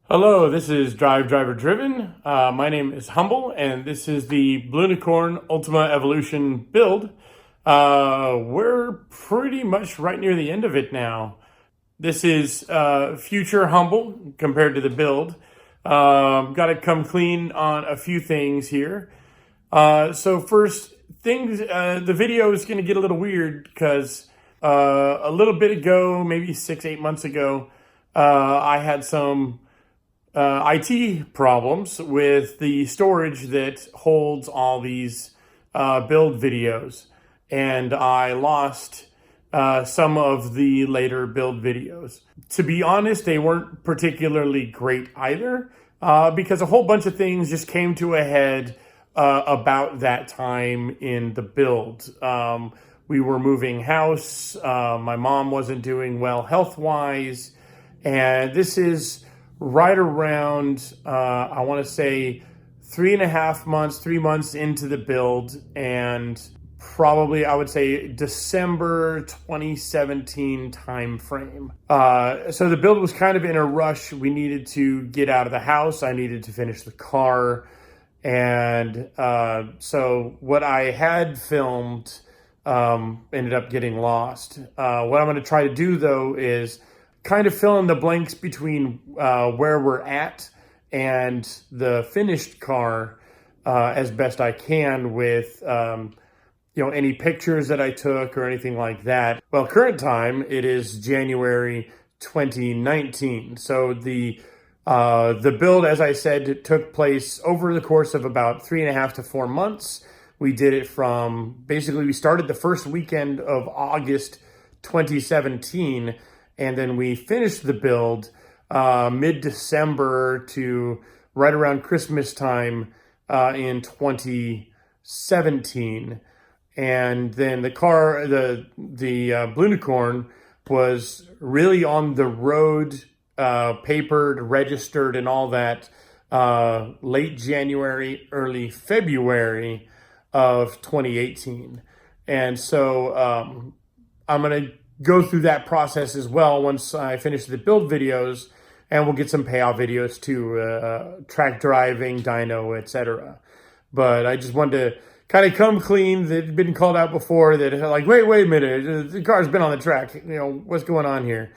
Hello, this is DriveDriverDriven. My name is Humble, and this is the Blunicorn Ultima Evolution build. We're pretty much right near the end of it now. This is future Humble compared to the build. Got to come clean on a few things here. So first things, the video is going to get a little weird because a little bit ago, maybe 6-8 months ago, I had some IT problems with the storage that holds all these build videos, and I lost some of the later build videos. To be honest, they weren't particularly great either, because a whole bunch of things just came to a head about that time in the build. We were moving house, my mom wasn't doing well health-wise, and this is right around, I want to say 3 months into the build, and probably I would say December 2017 time frame. So the build was kind of in a rush. We needed to get out of the house. I needed to finish the car. And so what I had filmed ended up getting lost. What I'm going to try to do though is kind of fill in the blanks between where we're at and the finished car as best I can with any pictures that I took or anything like that. Well, current time, it is January 2019. So the build, as I said, took place over the course of about 3.5 to 4 months. We did it from, basically we started the first weekend of August 2017, and then we finished the build mid-December to right around Christmas time in 2017. And then the car, the Blunicorn, was really on the road, papered, registered, and all that late January, early February of 2018. And so I'm going to go through that process as well once I finish the build videos, and we'll get some payout videos too, track driving, dyno, etc. But I just wanted to kind of come clean. That had been called out before, that like, wait a minute, the car's been on the track, what's going on here?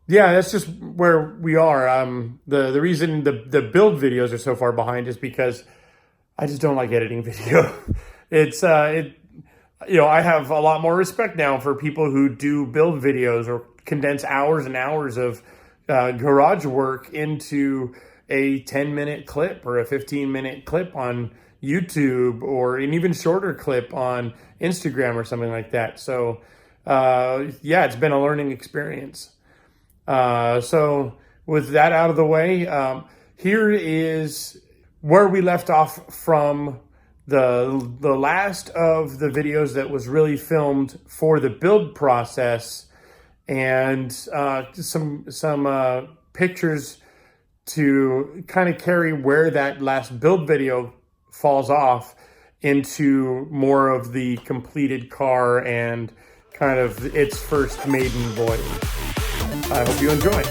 Yeah, that's just where we are. The reason the build videos are so far behind is because I just don't like editing video. I have a lot more respect now for people who do build videos or condense hours and hours of garage work into a 10-minute clip or a 15-minute clip on YouTube, or an even shorter clip on Instagram or something like that. So yeah, it's been a learning experience. So with that out of the way, here is where we left off from the last of the videos that was really filmed for the build process, and some pictures to kind of carry where that last build video falls off into more of the completed car and kind of its first maiden voyage. I hope you enjoy.